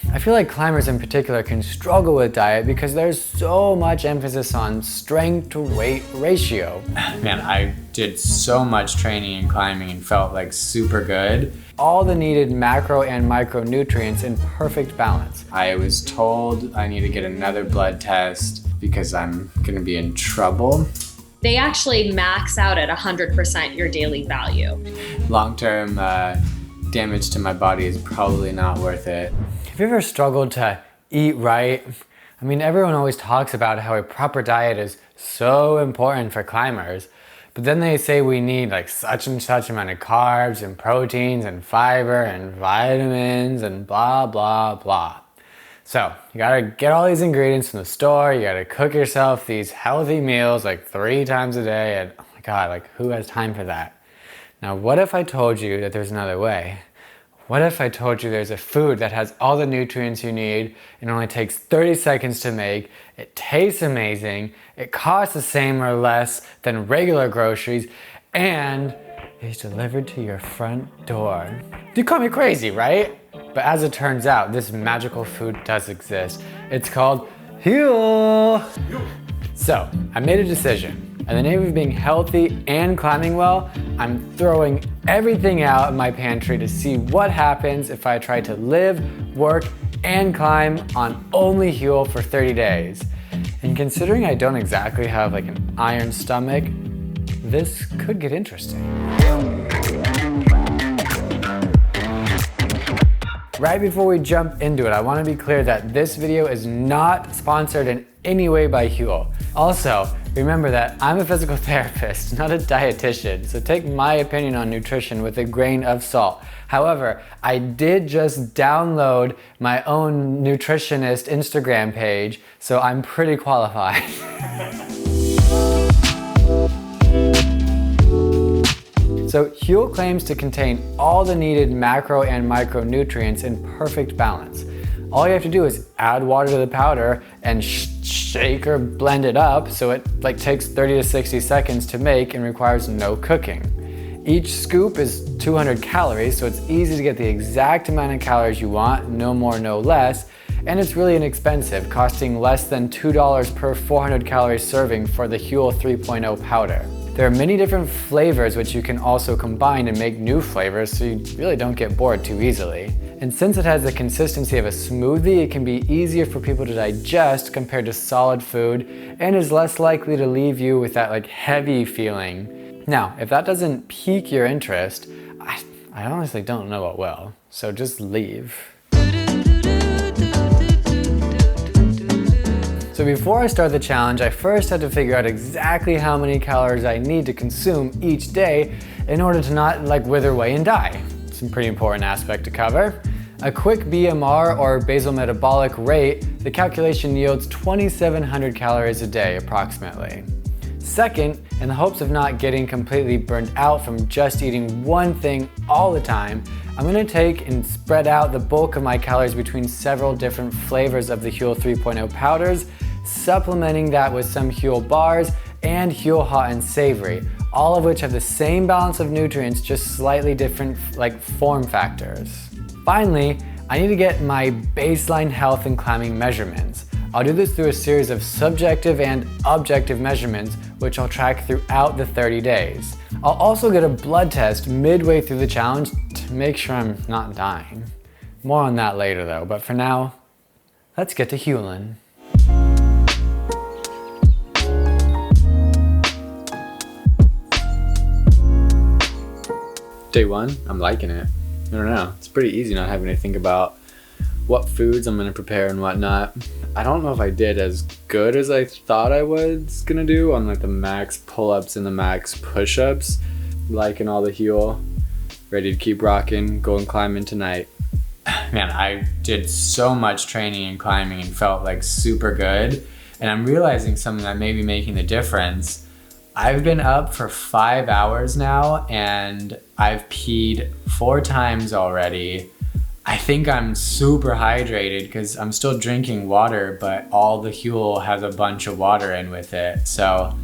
I feel like climbers in particular can struggle with diet because there's so much emphasis on strength to weight ratio. Man, I did so much training and climbing and felt like super good. All the needed macro and micronutrients in perfect balance. I was told I need to get another blood test because I'm gonna be in trouble. They actually max out at 100% your daily value. Long-term damage to my body is probably not worth it. Have you ever struggled to eat right? I mean, everyone always talks about how a proper diet is so important for climbers, but then they say we need like such and such amount of carbs and proteins and fiber and vitamins and blah, blah, blah. So you gotta get all these ingredients from the store, you gotta cook yourself these healthy meals like 3 times a day, and oh my God, like who has time for that? Now, what if I told you that there's another way? What if I told you there's a food that has all the nutrients you need, it only takes 30 seconds to make, it tastes amazing, it costs the same or less than regular groceries, and is delivered to your front door? You call me crazy, right? But as it turns out, this magical food does exist. It's called Huel. So, I made a decision. In the name of being healthy and climbing well, I'm throwing everything out in my pantry to see what happens if I try to live, work, and climb on only Huel for 30 days. And considering I don't exactly have like an iron stomach, this could get interesting. Right before we jump into it, I want to be clear that this video is not sponsored in any way by Huel. Also, remember that I'm a physical therapist, not a dietitian, so take my opinion on nutrition with a grain of salt. However, I did just download my own nutritionist Instagram page, so I'm pretty qualified. So Huel claims to contain all the needed macro and micronutrients in perfect balance. All you have to do is add water to the powder and shake or blend it up so it takes 30 to 60 seconds to make and requires no cooking. Each scoop is 200 calories, so it's easy to get the exact amount of calories you want, no more, no less, and it's really inexpensive, costing less than $2 per 400 calorie serving for the Huel 3.0 powder. There are many different flavors which you can also combine and make new flavors so you really don't get bored too easily. And since it has the consistency of a smoothie, it can be easier for people to digest compared to solid food and is less likely to leave you with that heavy feeling. Now, if that doesn't pique your interest, I honestly don't know what will, so just leave. So before I start the challenge, I first had to figure out exactly how many calories I need to consume each day in order to not wither away and die. It's a pretty important aspect to cover. A quick BMR or basal metabolic rate, the calculation yields 2,700 calories a day approximately. Second, in the hopes of not getting completely burned out from just eating one thing all the time, I'm going to take and spread out the bulk of my calories between several different flavors of the Huel 3.0 powders, supplementing that with some Huel bars and Huel Hot and Savory, all of which have the same balance of nutrients, just slightly different form factors. Finally, I need to get my baseline health and climbing measurements. I'll do this through a series of subjective and objective measurements, which I'll track throughout the 30 days. I'll also get a blood test midway through the challenge to make sure I'm not dying. More on that later though, but for now, let's get to Huelin'. Day one, I'm liking it. I don't know, it's pretty easy not having to think about what foods I'm gonna prepare and whatnot. I don't know if I did as good as I thought I was gonna do on the max pull-ups and the max push-ups, liking all the Huel, ready to keep rocking, going climbing tonight. Man, I did so much training and climbing and felt super good, and I'm realizing something that may be making the difference. I've been up for 5 hours now and I've peed 4 times already. I think I'm super hydrated because I'm still drinking water, but all the Huel has a bunch of water in with it. So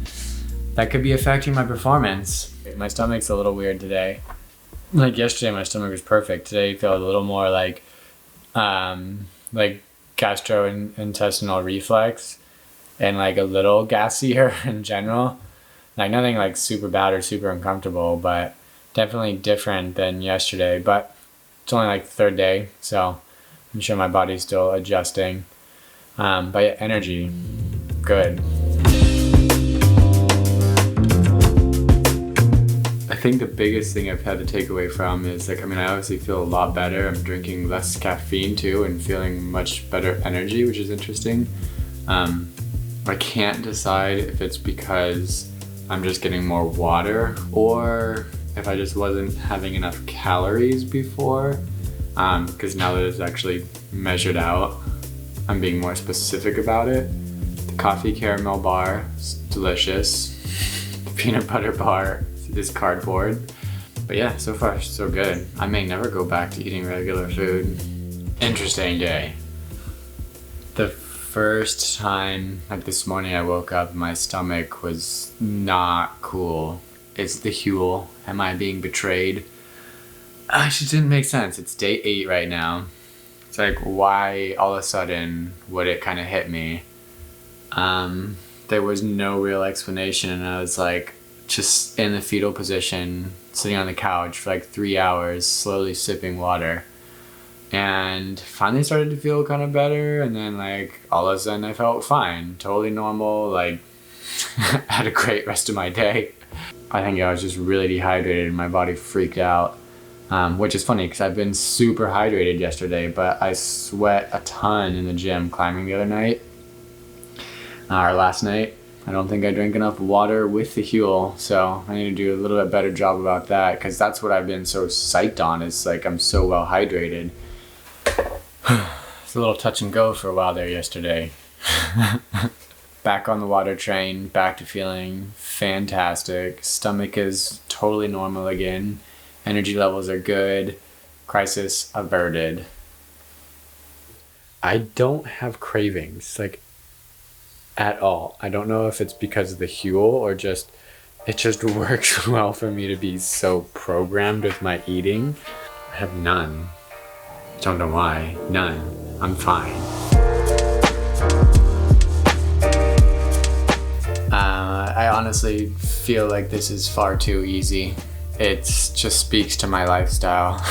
that could be affecting my performance. My stomach's a little weird today. Yesterday, my stomach was perfect. Today, I feel a little more like gastrointestinal reflex and like a little gassier in general. Like nothing like super bad or super uncomfortable, but definitely different than yesterday. But it's only like the third day, so I'm sure my body's still adjusting. But yeah, energy, good. I think the biggest thing I've had to take away from is like, I mean, I obviously feel a lot better. I'm drinking less caffeine too and feeling much better energy, which is interesting. I can't decide if it's because I'm just getting more water or if I just wasn't having enough calories before. Because now that it's actually measured out, I'm being more specific about it. The coffee caramel bar is delicious. The peanut butter bar is cardboard. But yeah, so far so good. I may never go back to eating regular food. Interesting day. The first time, like this morning I woke up, my stomach was not cool. It's the Huel. Am I being betrayed? Actually, it didn't make sense. It's day 8 right now. It's like, why all of a sudden would it kind of hit me? There was no real explanation, and I was like just in the fetal position, sitting on the couch for like 3 hours, slowly sipping water. And finally started to feel kind of better, and then like all of a sudden I felt fine, totally normal, like had a great rest of my day. I think I was just really dehydrated and my body freaked out, which is funny because I've been super hydrated yesterday, but I sweat a ton in the gym climbing the other night, or last night. I don't think I drank enough water with the Huel, so I need to do a little bit better job about that because that's what I've been so psyched on. Is like I'm so well hydrated. It's a little touch and go for a while there yesterday. Back on the water train, back to feeling fantastic. Stomach is totally normal again. Energy levels are good. Crisis averted. I don't have cravings, like at all. I don't know if it's because of the Huel or just it just works well for me to be so programmed with my eating. I have none. Don't know why. None. I'm fine. I honestly feel like this is far too easy. It just speaks to my lifestyle.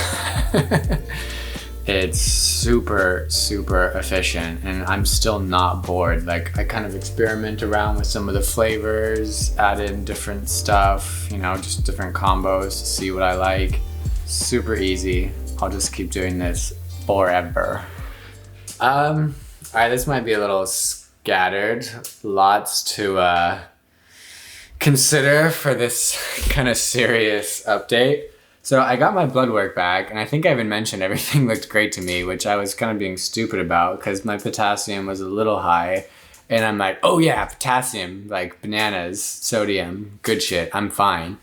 It's super, super efficient, and I'm still not bored. Like, I kind of experiment around with some of the flavors, add in different stuff, you know, just different combos to see what I like. Super easy. I'll just keep doing this forever. All right, this might be a little scattered. Lots to consider for this kind of serious update. So I got my blood work back, and I think I even mentioned everything looked great to me, which I was kind of being stupid about because my potassium was a little high. And I'm like, oh yeah, potassium, like bananas, sodium, good shit, I'm fine.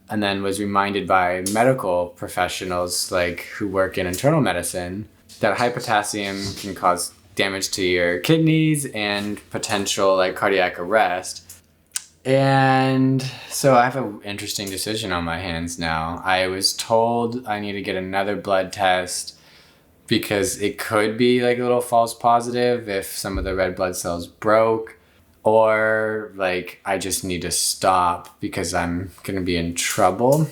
And then was reminded by medical professionals like who work in internal medicine that high potassium can cause damage to your kidneys and potential like cardiac arrest. And so I have an interesting decision on my hands now. I was told I need to get another blood test because it could be like a little false positive if some of the red blood cells broke, or like I just need to stop because I'm gonna be in trouble.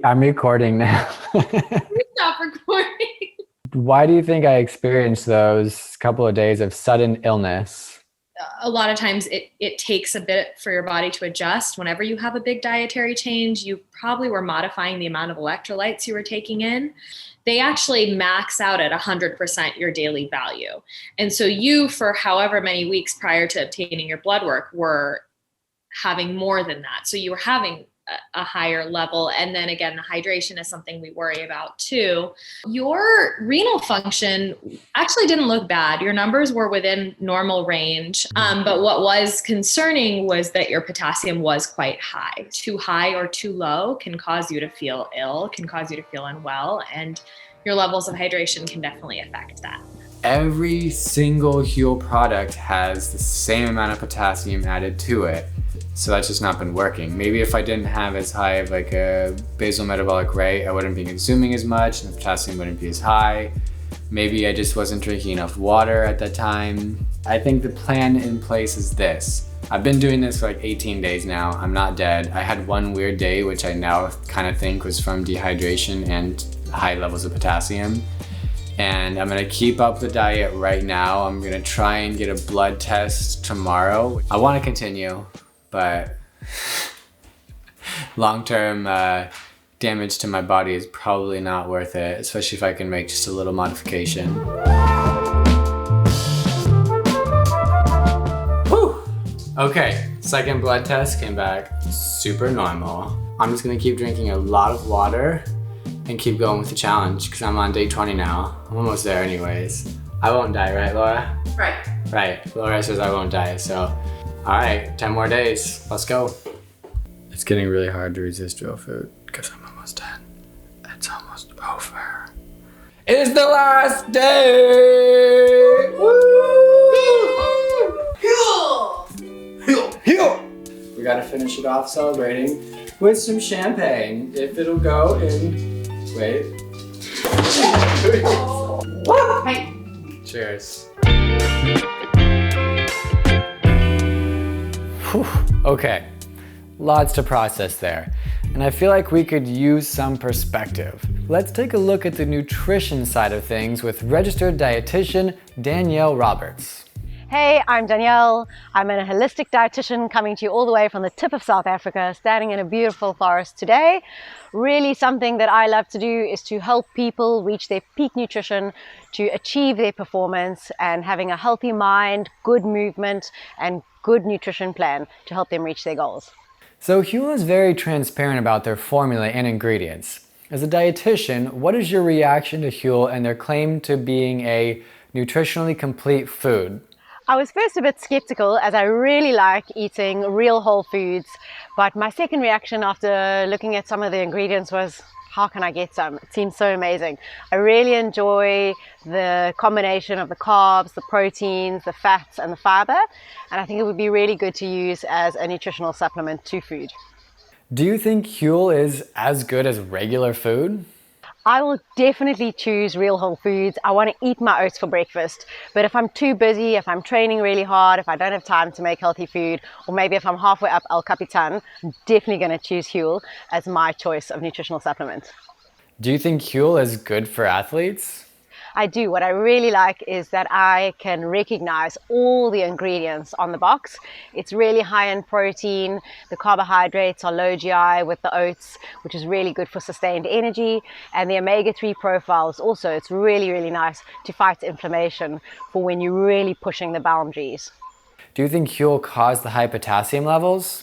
I'm recording now. Stop recording. Why do you think I experienced those couple of days of sudden illness? A lot of times it takes a bit for your body to adjust. Whenever you have a big dietary change, you probably were modifying the amount of electrolytes you were taking in. They actually max out at 100% your daily value. And so you, for however many weeks prior to obtaining your blood work, were having more than that. So you were having a higher level. And then again, the hydration is something we worry about too. Your renal function actually didn't look bad. Your numbers were within normal range. But what was concerning was that your potassium was quite high. Too high or too low can cause you to feel ill, can cause you to feel unwell, and your levels of hydration can definitely affect that. Every single Huel product has the same amount of potassium added to it. So that's just not been working. Maybe if I didn't have as high of like a basal metabolic rate, I wouldn't be consuming as much and the potassium wouldn't be as high. Maybe I just wasn't drinking enough water at that time. I think the plan in place is this. I've been doing this for like 18 days now. I'm not dead. I had one weird day, which I now kind of think was from dehydration and high levels of potassium. And I'm gonna keep up the diet right now. I'm gonna try and get a blood test tomorrow. I wanna continue, but long-term damage to my body is probably not worth it, especially if I can make just a little modification. Whew. Okay, second blood test came back super normal. I'm just gonna keep drinking a lot of water and keep going with the challenge because I'm on day 20 now. I'm almost there anyways. I won't die, right, Laura? Right. Right, Laura says I won't die, so all right, 10 more days, let's go. It's getting really hard to resist real food because I'm almost done. It's almost over. It's the last day! Woo! We gotta finish it off celebrating with some champagne. If it'll go in, wait. Hey. Cheers. Whew. Okay, lots to process there. And I feel like we could use some perspective. Let's take a look at the nutrition side of things with registered dietitian Danielle Roberts. Hey, I'm Danielle. I'm a holistic dietitian coming to you all the way from the tip of South Africa, standing in a beautiful forest today. Really something that I love to do is to help people reach their peak nutrition, to achieve their performance, and having a healthy mind, good movement, and good nutrition plan to help them reach their goals. So Huel is very transparent about their formula and ingredients. As a dietitian, what is your reaction to Huel and their claim to being a nutritionally complete food? I was first a bit skeptical as I really like eating real whole foods, but my second reaction after looking at some of the ingredients was, how can I get some? It seems so amazing. I really enjoy the combination of the carbs, the proteins, the fats and the fiber, and I think it would be really good to use as a nutritional supplement to food. Do you think Huel is as good as regular food? I will definitely choose real whole foods. I want to eat my oats for breakfast, but if I'm too busy, if I'm training really hard, if I don't have time to make healthy food, or maybe if I'm halfway up El Capitan, I'm definitely going to choose Huel as my choice of nutritional supplement. Do you think Huel is good for athletes? I do. What I really like is that I can recognize all the ingredients on the box. It's really high in protein. The carbohydrates are low GI with the oats, which is really good for sustained energy. And the omega-3 profiles also, it's really, really nice to fight inflammation for when you're really pushing the boundaries. Do you think Huel caused the high potassium levels?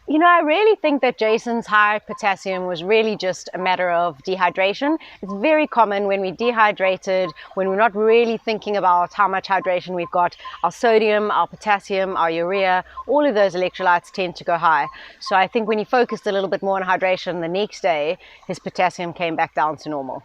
You know, I really think that Jason's high potassium was really just a matter of dehydration. It's very common when we're dehydrated, when we're not really thinking about how much hydration we've got. Our sodium, our potassium, our urea, all of those electrolytes tend to go high. So I think when he focused a little bit more on hydration the next day, his potassium came back down to normal.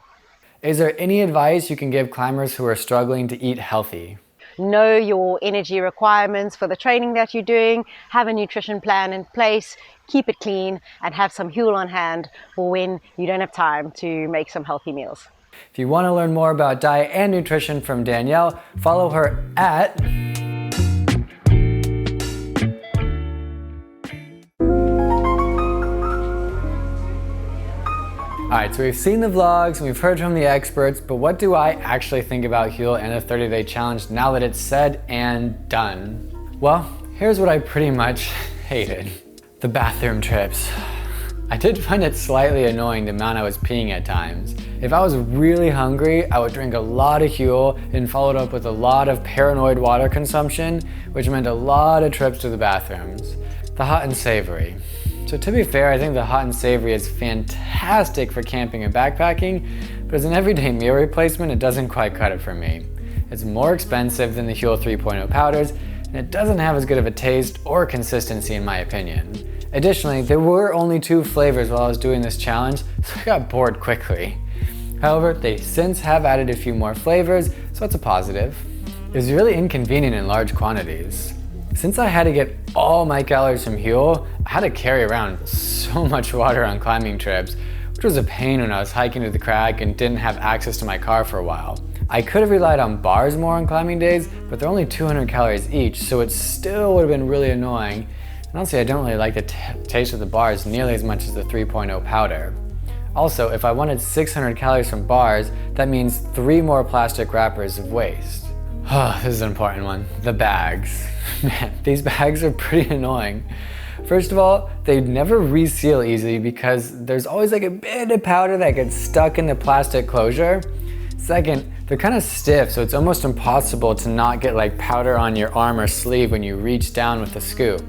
Is there any advice you can give climbers who are struggling to eat healthy? Know your energy requirements for the training that you're doing, have a nutrition plan in place, keep it clean, and have some Huel on hand for when you don't have time to make some healthy meals. If you want to learn more about diet and nutrition from Danielle, follow her at Alright, so we've seen the vlogs and we've heard from the experts, but what do I actually think about Huel and the 30-day challenge now that it's said and done? Well, here's what I pretty much hated. The bathroom trips. I did find it slightly annoying the amount I was peeing at times. If I was really hungry, I would drink a lot of Huel and follow it up with a lot of paranoid water consumption, which meant a lot of trips to the bathrooms. The hot and savory. So to be fair, I think the hot and savory is fantastic for camping and backpacking, but as an everyday meal replacement, it doesn't quite cut it for me. It's more expensive than the Huel 3.0 powders, and it doesn't have as good of a taste or consistency in my opinion. Additionally, there were only 2 flavors while I was doing this challenge, so I got bored quickly. However, they since have added a few more flavors, so it's a positive. It was really inconvenient in large quantities. Since I had to get all my calories from Huel, I had to carry around so much water on climbing trips, which was a pain when I was hiking to the crag and didn't have access to my car for a while. I could have relied on bars more on climbing days, but they're only 200 calories each, so it still would have been really annoying. And honestly, I don't really like the taste of the bars nearly as much as the 3.0 powder. Also, if I wanted 600 calories from bars, that means 3 more plastic wrappers of waste. Oh, this is an important one. The bags. Man, these bags are pretty annoying. First of all, they never reseal easily because there's always like a bit of powder that gets stuck in the plastic closure. Second, they're kind of stiff, so it's almost impossible to not get like powder on your arm or sleeve when you reach down with the scoop.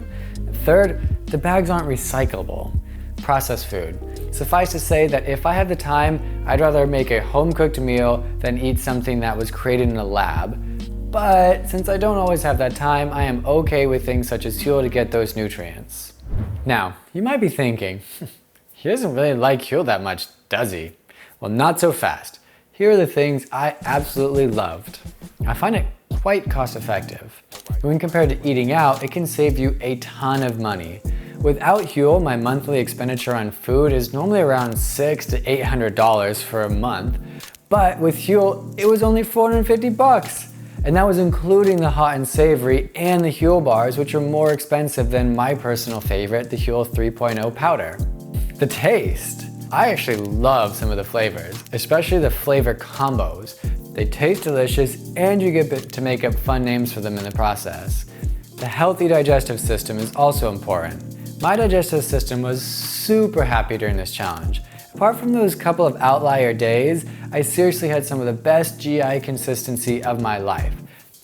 Third, the bags aren't recyclable. Processed food. Suffice to say that if I had the time, I'd rather make a home-cooked meal than eat something that was created in a lab. But since I don't always have that time, I am okay with things such as Huel to get those nutrients. Now, you might be thinking, he doesn't really like Huel that much, does he? Well, not so fast. Here are the things I absolutely loved. I find it quite cost effective. When compared to eating out, it can save you a ton of money. Without Huel, my monthly expenditure on food is normally around $600 to $800 for a month. But with Huel, it was only $450. And that was including the hot and savory and the Huel bars, which are more expensive than my personal favorite, the Huel 3.0 powder. The taste. I actually love some of the flavors, especially the flavor combos. They taste delicious and you get to make up fun names for them in the process. The healthy digestive system is also important. My digestive system was super happy during this challenge. Apart from those couple of outlier days, I seriously had some of the best GI consistency of my life.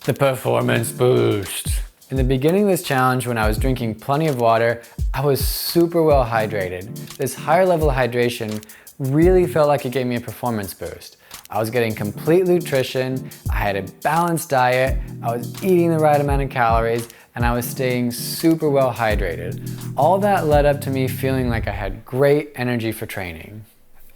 The performance boost. In the beginning of this challenge, when I was drinking plenty of water, I was super well hydrated. This higher level of hydration really felt like it gave me a performance boost. I was getting complete nutrition, I had a balanced diet, I was eating the right amount of calories, and I was staying super well hydrated. All that led up to me feeling like I had great energy for training.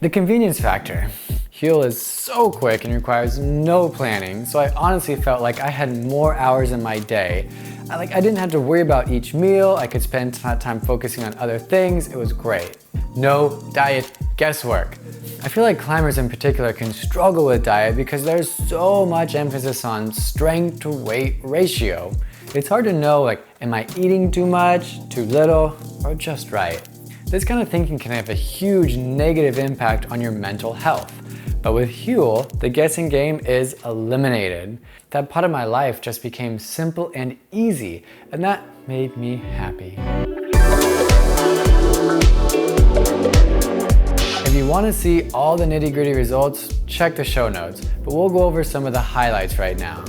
The convenience factor. Huel is so quick and requires no planning, so I honestly felt like I had more hours in my day. I didn't have to worry about each meal, I could spend time focusing on other things, it was great. No diet guesswork. I feel like climbers in particular can struggle with diet because there's so much emphasis on strength to weight ratio. It's hard to know, am I eating too much, too little, or just right? This kind of thinking can have a huge negative impact on your mental health. But with Huel, the guessing game is eliminated. That part of my life just became simple and easy, and that made me happy. If you want to see all the nitty-gritty results, check the show notes, but we'll go over some of the highlights right now.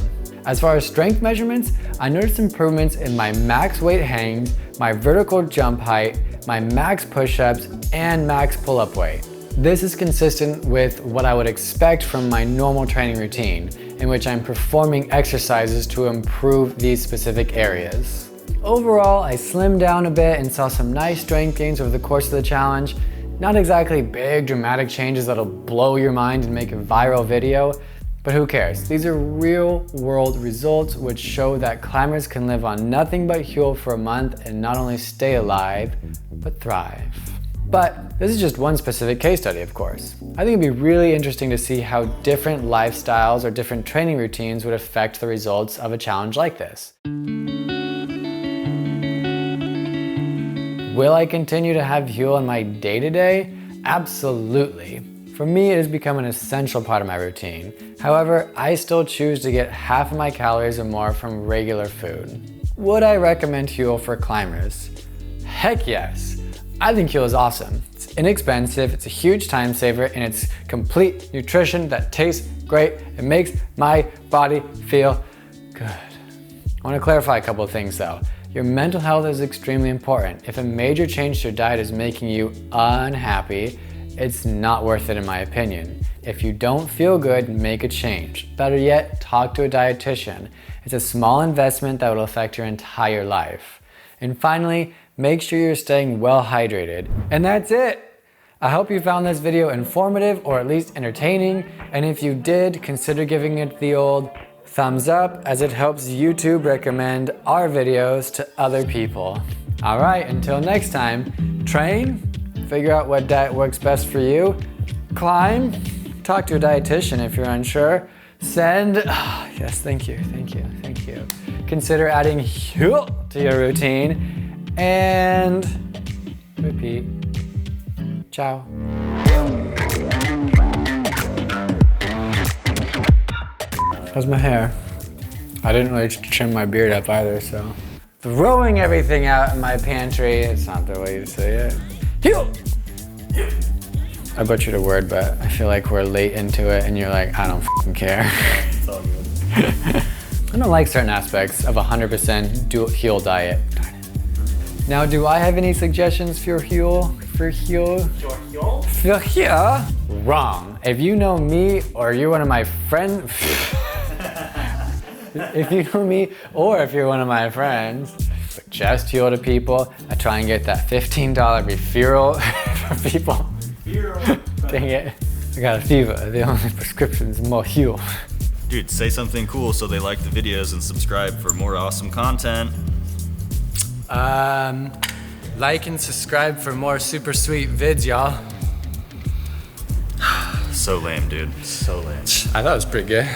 As far as strength measurements, I noticed improvements in my max weight hangs, my vertical jump height, my max push-ups, and max pull-up weight. This is consistent with what I would expect from my normal training routine, in which I'm performing exercises to improve these specific areas. Overall, I slimmed down a bit and saw some nice strength gains over the course of the challenge. Not exactly big dramatic changes that'll blow your mind and make a viral video, but who cares? These are real world results which show that climbers can live on nothing but Huel for a month and not only stay alive, but thrive. But this is just one specific case study, of course. I think it'd be really interesting to see how different lifestyles or different training routines would affect the results of a challenge like this. Will I continue to have Huel in my day-to-day? Absolutely. For me, it has become an essential part of my routine. However, I still choose to get half of my calories or more from regular food. Would I recommend Huel for climbers? Heck yes. I think Huel is awesome. It's inexpensive, it's a huge time saver, and it's complete nutrition that tastes great and makes my body feel good. I want to clarify a couple of things though. Your mental health is extremely important. If a major change to your diet is making you unhappy, it's not worth it in my opinion. If you don't feel good, make a change. Better yet, talk to a dietitian. It's a small investment that will affect your entire life. And finally, make sure you're staying well hydrated. And that's it! I hope you found this video informative or at least entertaining, and if you did, consider giving it the old thumbs up as it helps YouTube recommend our videos to other people. All right, until next time, train, figure out what diet works best for you, climb, talk to a dietitian if you're unsure, send, yes, thank you. Consider adding Huel to your routine, and repeat. Ciao. How's my hair? I didn't really trim my beard up either, so. Throwing everything out in my pantry, it's not the way to say it. Huel! I butchered a word, but I feel like we're late into it and you're like, I don't f***ing care. It's all good. I don't like certain aspects of a 100% Huel diet. Now, do I have any suggestions for Huel? For Huel? Wrong. If you know me or you're one of my friends, if you know me or if you're one of my friends, suggest Huel to people. I try and get that $15 referral for people. Dang it. I got a fever. The only prescription's more Huel. Dude, say something cool so they like the videos and subscribe for more awesome content. Like and subscribe for more super sweet vids, y'all. So lame, dude. So lame. I thought it was pretty good.